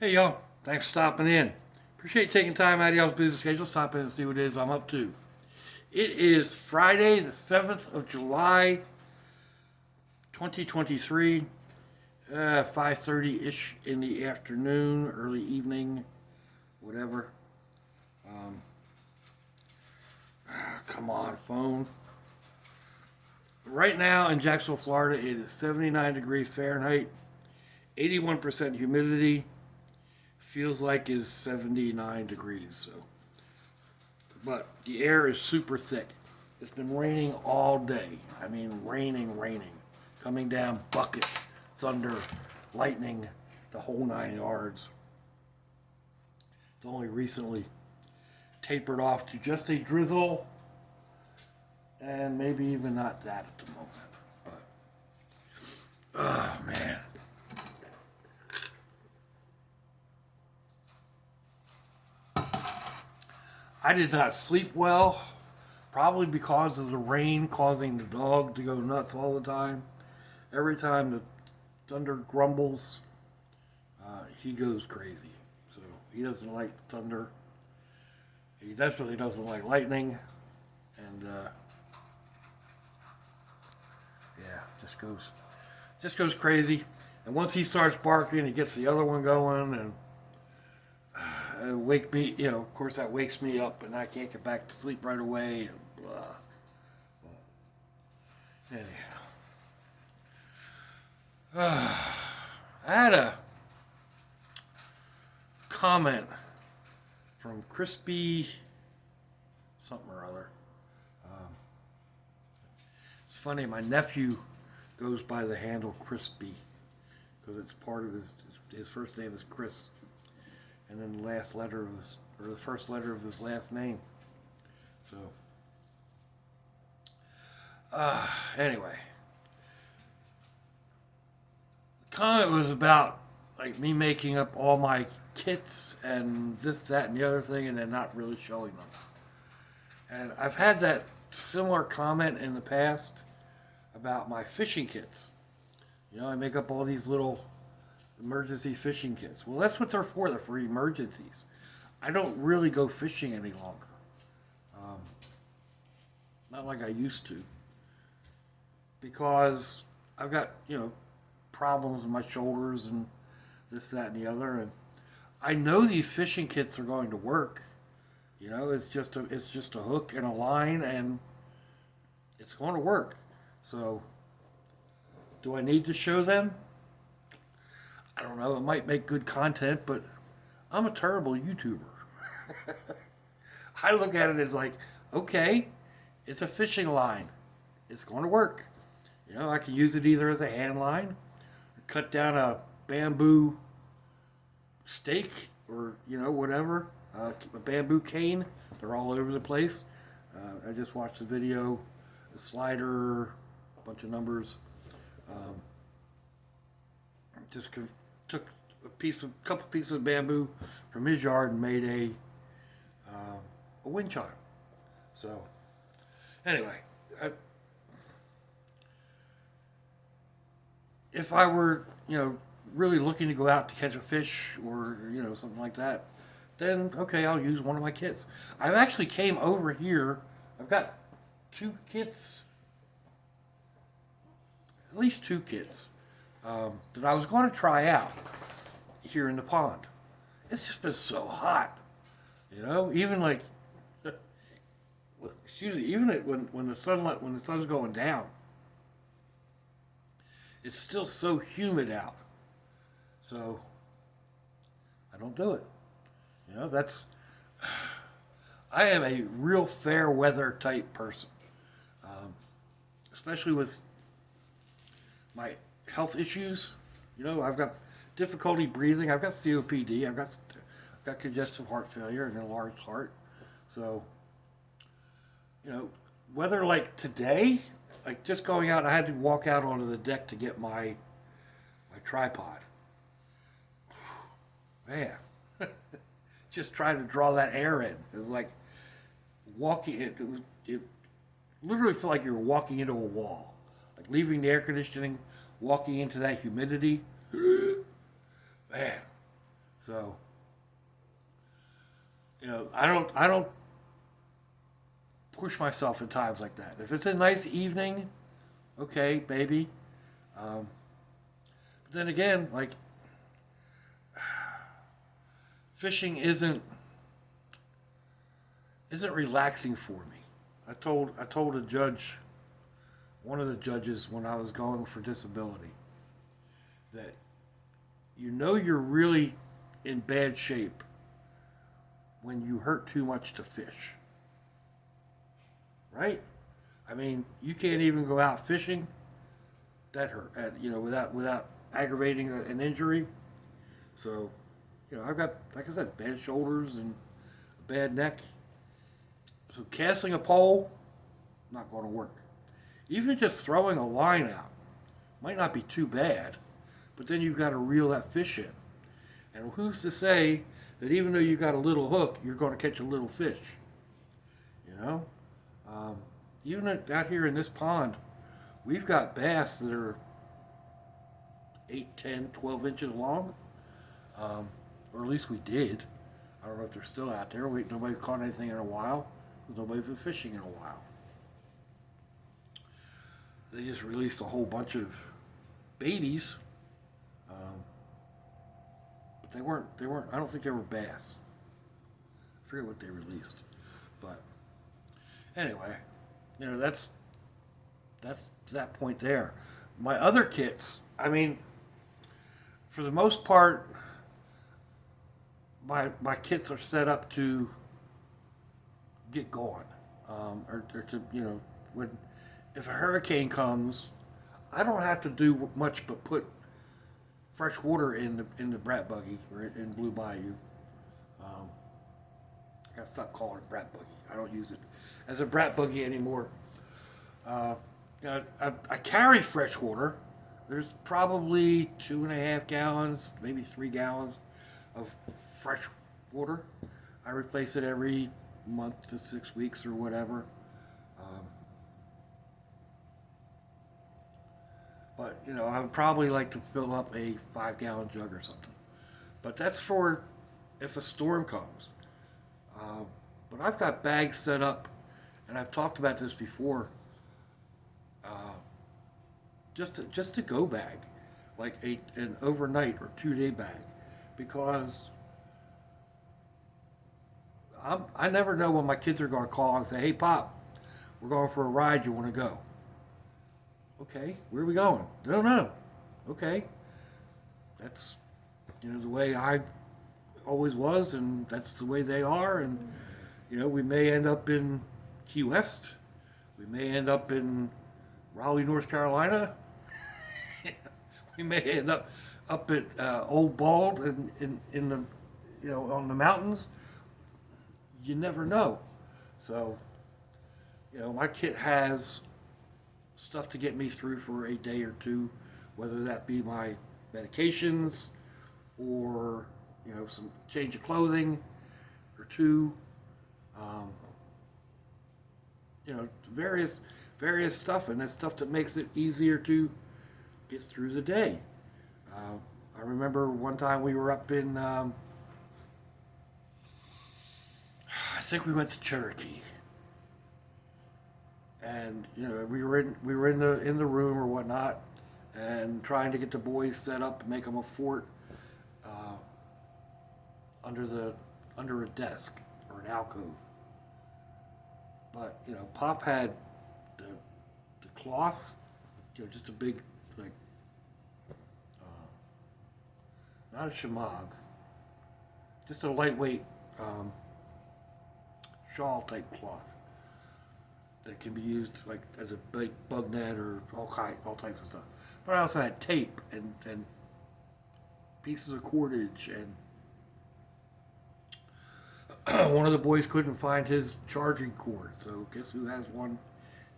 Hey y'all, thanks for stopping in. Appreciate you taking time out of y'all's busy schedule, stop in and see what it is I'm up to. It is Friday, the 7th of July, 2023, 5:30-ish in the afternoon, early evening, whatever. Um, Come on, phone. Right now in Jacksonville, Florida, it is 79 degrees Fahrenheit, 81% humidity. Feels like is 79 degrees. So, but the air is super thick. It's been raining all day. I mean, raining, coming down buckets, thunder, lightning, the whole 9 yards. It's only recently tapered off to just a drizzle, and maybe even not that at the moment. But, oh man. I did not sleep well, probably because of the rain causing the dog to go nuts all the time. Every time the thunder grumbles, he goes crazy. So he doesn't like thunder. He definitely doesn't like lightning, and yeah, just goes crazy. And once he starts barking, he gets the other one going, and wake me, of course that wakes me up and I can't get back to sleep right away and blah. Anyhow. I had a comment from Crispy something or other. Um, it's funny, my nephew goes by the handle Crispy because it's part of his first name is Chris. And then the last letter of his, or the first letter of his last name. So, anyway, the comment was about like me making up all my kits and this, that, and the other thing, and then not really showing them. And I've had that similar comment in the past about my fishing kits. I make up all these little emergency fishing kits. Well, that's what they're for. They're for emergencies. I don't really go fishing any longer. Not like I used to. Because I've got, problems with my shoulders and this, that, and the other. And I know these fishing kits are going to work. It's just a hook and a line, and it's going to work. So, do I need to show them? I don't know, it might make good content, but I'm a terrible YouTuber. I look at it as like, okay, it's a fishing line. It's going to work. I can use it either as a hand line, or cut down a bamboo stake, or, whatever. A bamboo cane. They're all over the place. I just watched the video, a slider, a bunch of numbers. Just took a couple pieces of bamboo from his yard and made a wind chime. So, anyway, if I were, really looking to go out to catch a fish or, something like that, then okay, I'll use one of my kits. I actually came over here. I've got 2 kits, at least 2 kits. That I was going to try out here in the pond. It's just been so hot, Even like, excuse me, even when the sun's going down, it's still so humid out. So I don't do it. That's. I am a real fair weather type person, especially with my health issues. I've got difficulty breathing. I've got COPD. I've got congestive heart failure and a large heart. So, weather like today, like just going out, I had to walk out onto the deck to get my tripod. Man, just trying to draw that air in. It was like walking. It literally felt like you were walking into a wall. Like leaving the air conditioning, walking into that humidity. Man. So, I don't push myself at times like that. If it's a nice evening, okay, maybe. But then again, like fishing isn't relaxing for me. I told a judge, one of the judges, when I was going for disability, that you're really in bad shape when you hurt too much to fish. Right? I mean, you can't even go out fishing. That hurt, without aggravating an injury. So, I've got, like I said, bad shoulders and a bad neck. So casting a pole, not going to work. Even just throwing a line out might not be too bad, but then you've got to reel that fish in. And who's to say that even though you got a little hook, you're going to catch a little fish? You know? Even out here in this pond, we've got bass that are 8, 10, 12 inches long. Or at least we did. I don't know if they're still out there. Nobody's caught anything in a while. Nobody's been fishing in a while. They just released a whole bunch of babies. But they weren't, I don't think they were bass. I forget what they released. But anyway, that's that point there. My other kits, I mean, for the most part, my kits are set up to get going, or to when if a hurricane comes, I don't have to do much but put fresh water in the brat buggy or in Blue Bayou. I gotta stop calling it brat buggy. I don't use it as a brat buggy anymore. I carry fresh water. There's probably 2.5 gallons, maybe 3 gallons of fresh water. I replace it every month to 6 weeks or whatever. But I would probably like to fill up a 5-gallon jug or something. But that's for if a storm comes. But I've got bags set up, and I've talked about this before. Just a go bag, like an overnight or 2-day bag, because I never know when my kids are going to call and say, "Hey, Pop, we're going for a ride. You want to go?" Okay, where are we going? I don't know. Okay, that's the way I always was, and that's the way they are. And we may end up in Key West. We may end up in Raleigh, North Carolina. We may end up at Old Bald in the on the mountains. You never know. So my kit has stuff to get me through for a day or two, whether that be my medications or some change of clothing or two, various stuff, and that's stuff that makes it easier to get through the day. I remember one time we were up in I think we went to Cherokee. And we were in the room or whatnot, and trying to get the boys set up, make them a fort under a desk or an alcove. But Pop had the cloth, just a big not a shamag, just a lightweight shawl type cloth that can be used like as a bug net or all types of stuff. But I also had tape and pieces of cordage, and one of the boys couldn't find his charging cord, so guess who has one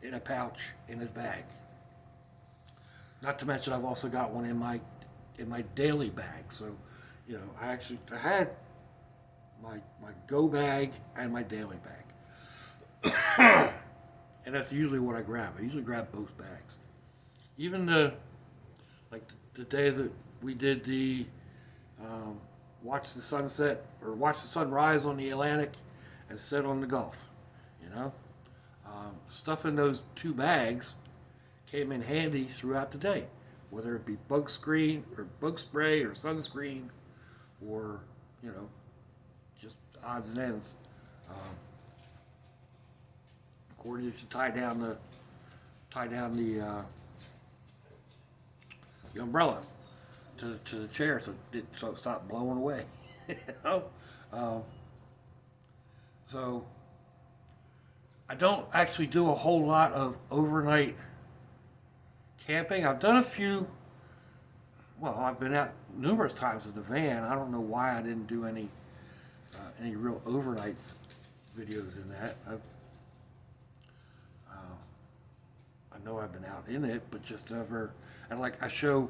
in a pouch in his bag? Not to mention I've also got one in my daily bag. So I had my go bag and my daily bag. And that's usually what I grab. I usually grab both bags. Even the day that we did the watch the sunset or watch the sunrise on the Atlantic and set on the Gulf. You know, stuff in those 2 bags came in handy throughout the day, whether it be bug screen or bug spray or sunscreen or, you know, just odds and ends. Of course, you should tie down the umbrella to the chair so it stopped blowing away. You know? So I don't actually do a whole lot of overnight camping. I've done a few. Well, I've been out numerous times in the van. I don't know why I didn't do any real overnights videos in that. I know I've been out in it, but just never. And like I do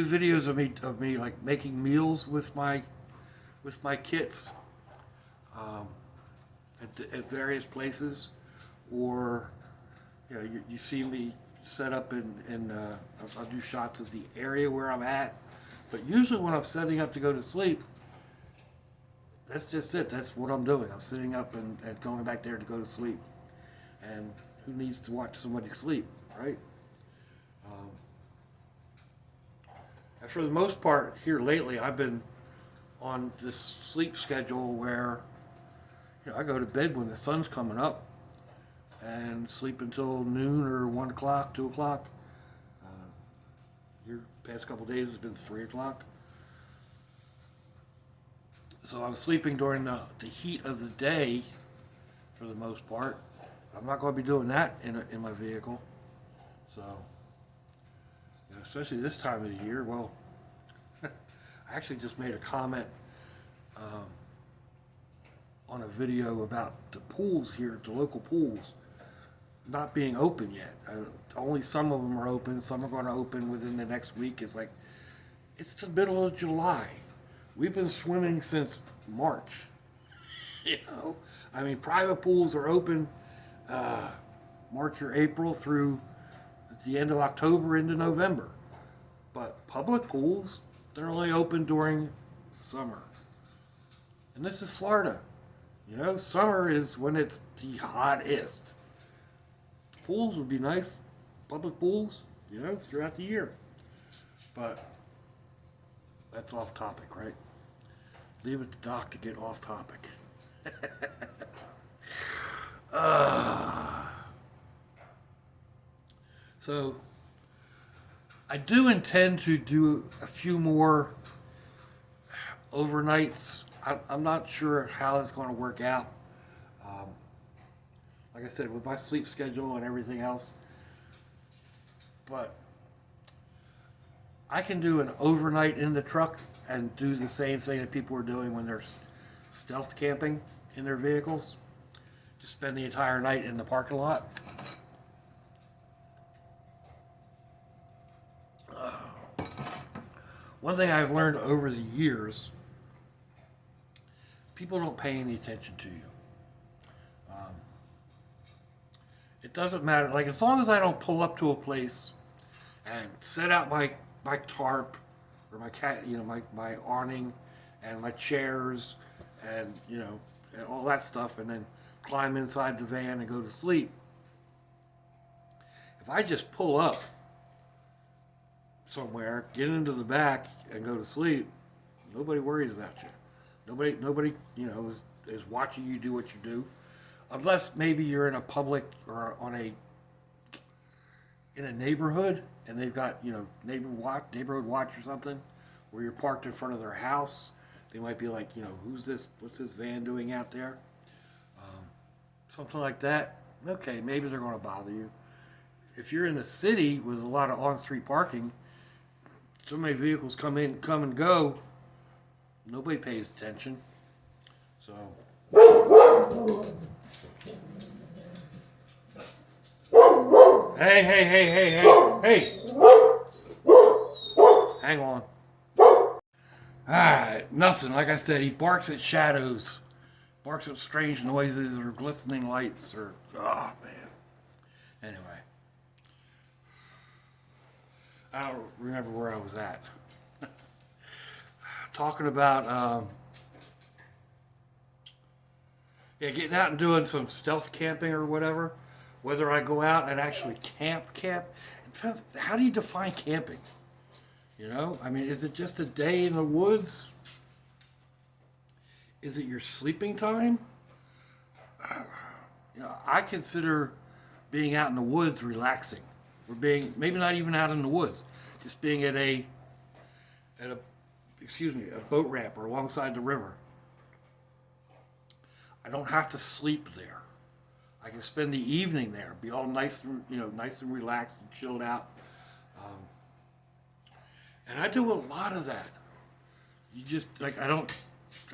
videos of me like making meals with my kits at various places, or you know you see me set up in I'll do shots of the area where I'm at, but usually when I'm setting up to go to sleep, that's just it. That's what I'm doing. I'm sitting up and going back there to go to sleep. And who needs to watch somebody sleep, right? And for the most part, here lately, I've been on this sleep schedule where, you know, I go to bed when the sun's coming up and sleep until noon or 1 o'clock, 2 o'clock. Your past couple days has been 3 o'clock. So I'm sleeping during the heat of the day for the most part. I'm not going to be doing that in my vehicle. So, you know, especially this time of the year. Well, I actually just made a comment on a video about the pools here, the local pools, not being open yet. Only some of them are open. Some are going to open within the next week. It's like, it's the middle of July. We've been swimming since March. You know, I mean, private pools are open March or April through the end of October into November. But public pools, they're only open during summer. And this is Florida. You know, summer is when it's the hottest. Pools would be nice, public pools, you know, throughout the year. But that's off topic, right? Leave it to Doc to get off topic. So I do intend to do a few more overnights. I'm not sure how it's going to work out. Like I said, with my sleep schedule and everything else. But I can do an overnight in the truck and do the same thing that people are doing when they're stealth camping in their vehicles. Just spend the entire night in the parking lot. One thing I've learned over the years, people don't pay any attention to you. It doesn't matter. Like, as long as I don't pull up to a place and set out my tarp or my awning and my chairs and, you know, and all that stuff, and then climb inside the van and go to sleep. If I just pull up somewhere, get into the back, and go to sleep, nobody worries about you. Nobody, you know, is watching you do what you do, unless maybe you're in a public or in a neighborhood, and they've got, you know, neighborhood watch or something, where you're parked in front of their house. They might be like, you know, who's this? What's this van doing out there? Something like that. Okay, maybe they're going to bother you. If you're in the city with a lot of on-street parking, so many vehicles come and go, nobody pays attention. So, hey, hang on. Alright, nothing. Like I said, he barks at shadows, barks at strange noises or glistening lights or, oh man. Anyway, I don't remember where I was at. talking about yeah, getting out and doing some stealth camping or whatever. Whether I go out and actually camp, it depends. How do you define camping? You know, I mean, is it just a day in the woods? Is it your sleeping time? You know, I consider being out in the woods relaxing, or being maybe not even out in the woods, just being at a a boat ramp or alongside the river. I don't have to sleep there. I can spend the evening there, be all nice and nice and relaxed and chilled out. Um, and I do a lot of that. You just like I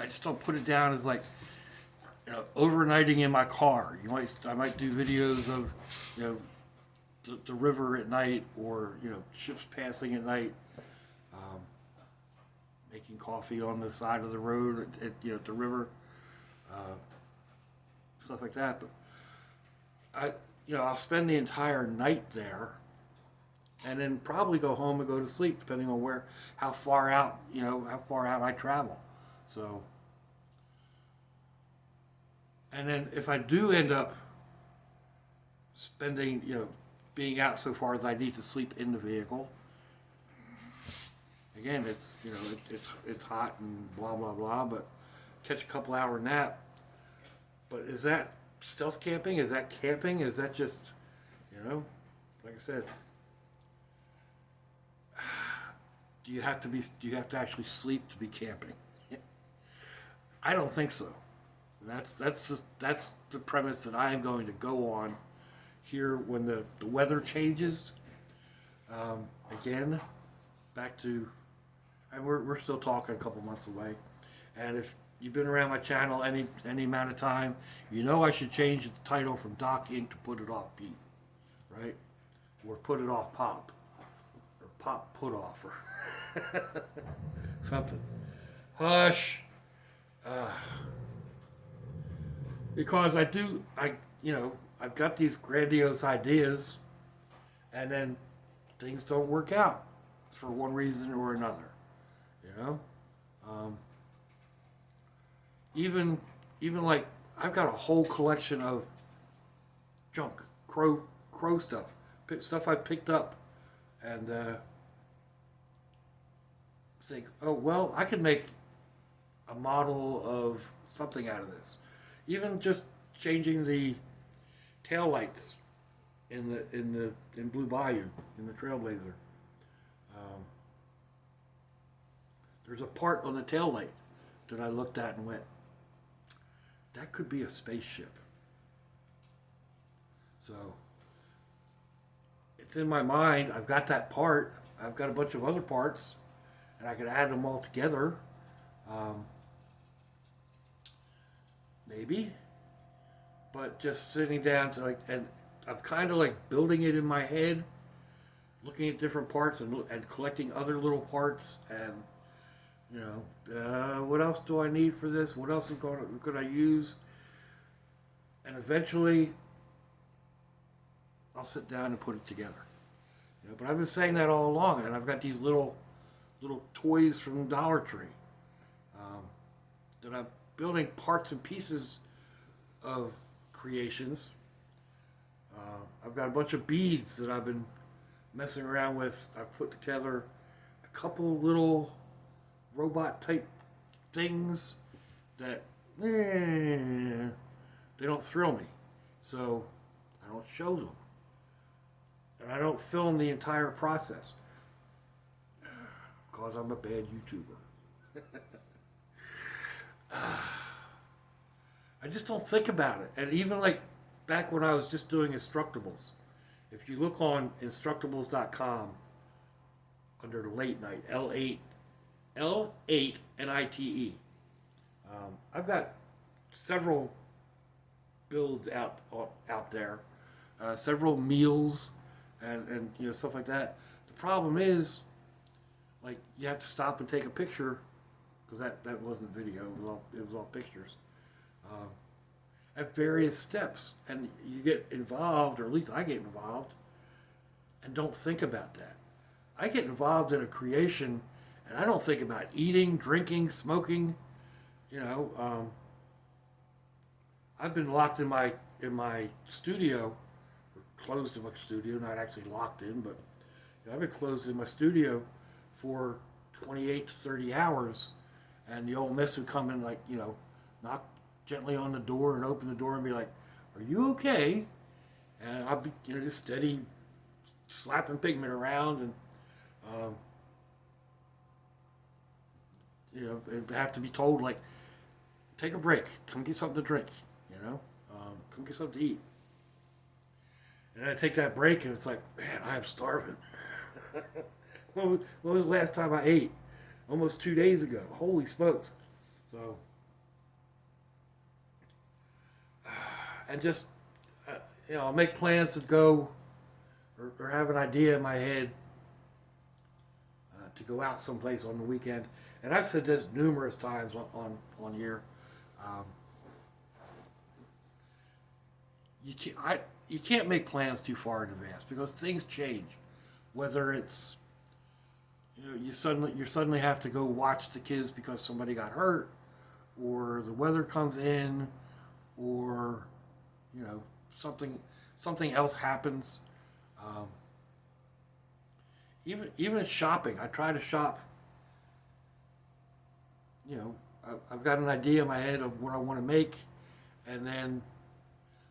just don't put it down as like overnighting in my car. I might do videos of the river at night, or ships passing at night, making coffee on the side of the road at the river, stuff like that. But I'll spend the entire night there, and then probably go home and go to sleep, depending on how far out I travel. So, and then if I do end up spending, being out so far as I need to sleep in the vehicle, again, it's hot and blah blah blah, but catch a couple hour nap. But is that stealth camping? Is that camping? Is that just, like I said, do you have to actually sleep to be camping? I don't think so. That's the premise that I am going to go on here when the weather changes. Again, back to, and we're still talking a couple months away, and if you've been around my channel any amount of time, I should change the title from Doc Inc. to Put It Off Pete, right? Or Put It Off Pop, or Pop Put Off, or something. Hush. Because I've got these grandiose ideas, and then things don't work out for one reason or another, Even like I've got a whole collection of junk, crow stuff I picked up, and think, oh well, I could make a model of something out of this. Even just changing the tail lights in Blue Bayou, in the Trailblazer. There's a part on the tail light that I looked at and went, that could be a spaceship. So it's in my mind. I've got that part. I've got a bunch of other parts, and I could add them all together. Maybe, but just sitting down to and I'm kind of like building it in my head, looking at different parts and collecting other little parts, and what else do I need for this? What else could I use? And eventually, I'll sit down and put it together. But I've been saying that all along, and I've got these little toys from Dollar Tree that I'm building parts and pieces of creations. I've got a bunch of beads that I've been messing around with. I've put together a couple little robot type things that they don't thrill me, so I don't show them, and I don't film the entire process because I'm a bad YouTuber. I just don't think about it. And even like back when I was just doing Instructables, if you look on Instructables.com under the late night, L8NITE, I've got several builds out there, several meals, and stuff like that. The problem is, like, you have to stop and take a picture, because that wasn't video, it was all pictures, at various steps, and you get involved, or at least I get involved, and don't think about that. I get involved in a creation, And I don't think about eating, drinking, smoking. You know, I've been locked in my studio, or closed in my studio, not actually locked in, but I've been closed in my studio for 28 to 30 hours, and the old miss would come in, like, knock gently on the door and open the door and be like, "Are you okay?" And I'd be, just steady slapping pigment around, and um, it'd have to be told, like, take a break, come get something to drink, come get something to eat. And I take that break, and it's like, man, I'm starving. When was the last time I ate? Almost 2 days ago. Holy smokes. So, and just, I'll make plans to go, or have an idea in my head to go out someplace on the weekend. And I've said this numerous times on here. Um, you can't make plans too far in advance because things change. Whether it's you suddenly have to go watch the kids because somebody got hurt, or the weather comes in, or something else happens. Um, even in shopping, I try to shop. I've got an idea in my head of what I want to make, and then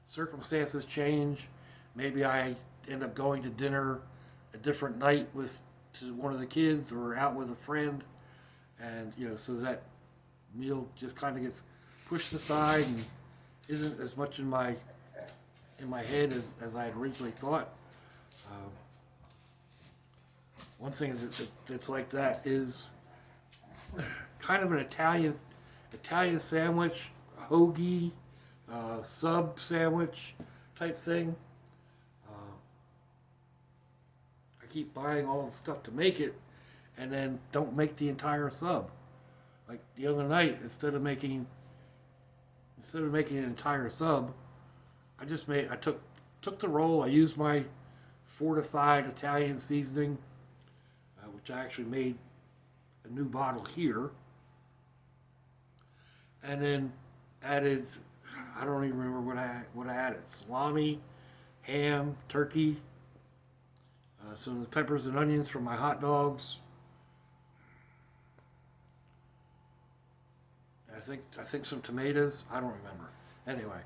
circumstances change. Maybe I end up going to dinner a different night to one of the kids, or out with a friend, and so that meal just kind of gets pushed aside and isn't as much in my head as I had originally thought. Um, One thing that's like that is kind of an Italian sandwich, hoagie, sub sandwich type thing. I keep buying all the stuff to make it, and then don't make the entire sub. Like the other night, instead of making an entire sub, I took the roll. I used my fortified Italian seasoning, which I actually made a new bottle here, and then added, I don't even remember what I added: salami, ham, turkey, some of the peppers and onions from my hot dogs. I think some tomatoes. I don't remember. Anyway,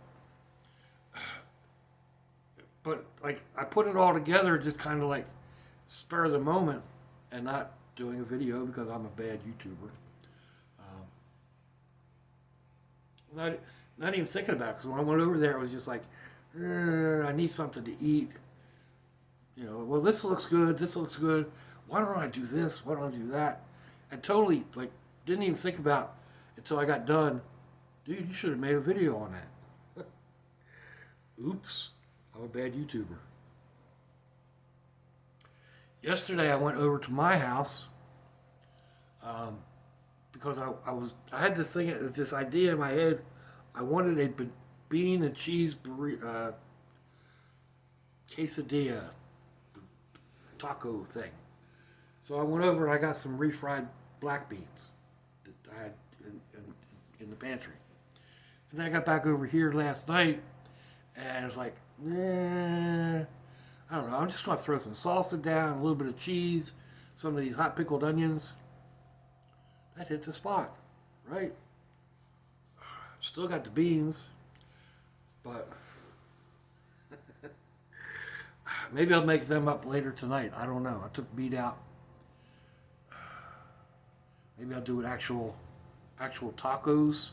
but like I put it all together, just kind of like spur of the moment, and not doing a video because I'm a bad YouTuber. Not even thinking about it, because when I went over there, it was just like, I need something to eat. Well, this looks good. This looks good. Why don't I do this? Why don't I do that? And totally didn't even think about until I got done. Dude, you should have made a video on that. Oops, I'm a bad YouTuber. Yesterday I went over to my house because I had this idea in my head. I wanted a bean and cheese quesadilla taco thing. So I went over and I got some refried black beans that I had in the pantry. And then I got back over here last night, and it's like, I don't know, I'm just going to throw some salsa down, a little bit of cheese, some of these hot pickled onions. That hit the spot, right? Still got the beans, but maybe I'll make them up later tonight. I don't know. I took meat out. Maybe I'll do an actual tacos.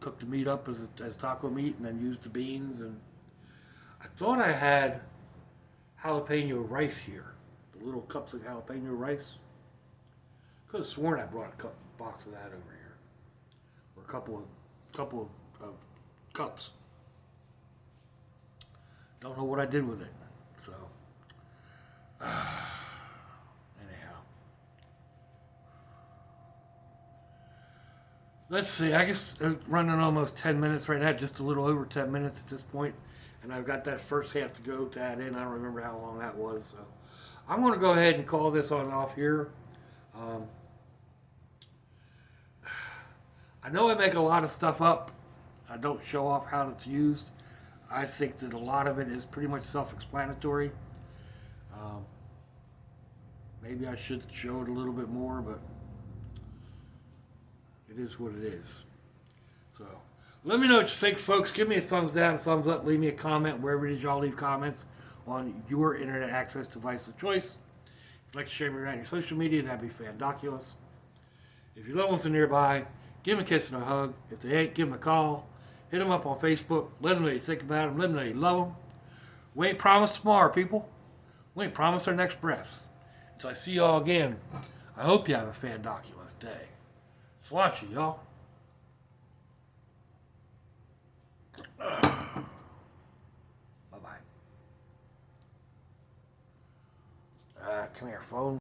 Cook the meat up as taco meat, and then use the beans. And I thought I had jalapeno rice here, the little cups of jalapeno rice. Could have sworn I brought a box of that over here, or a couple of cups. Don't know what I did with it. So anyhow, let's see. I guess running almost 10 minutes right now, just a little over 10 minutes at this point, and I've got that first half to go to add in. I don't remember how long that was, so I'm going to go ahead and call this on off here. Um, I know I make a lot of stuff up. I don't show off how it's used. I think that a lot of it is pretty much self-explanatory. Um, maybe I should show it a little bit more, but it is what it is. So, let me know what you think, folks. Give me a thumbs down, a thumbs up. Leave me a comment wherever it is y'all leave comments on your internet access device of choice. If you'd like to share me around your social media, that'd be fandoculous. If your loved ones are nearby, give them a kiss and a hug. If they ain't, give them a call. Hit them up on Facebook. Let them know you think about them. Let them know you love them. We ain't promised tomorrow, people. We ain't promised our next breath. Until I see y'all again, I hope you have a fandoculous day. Sláinte, y'all. Bye-bye. Come here, phone.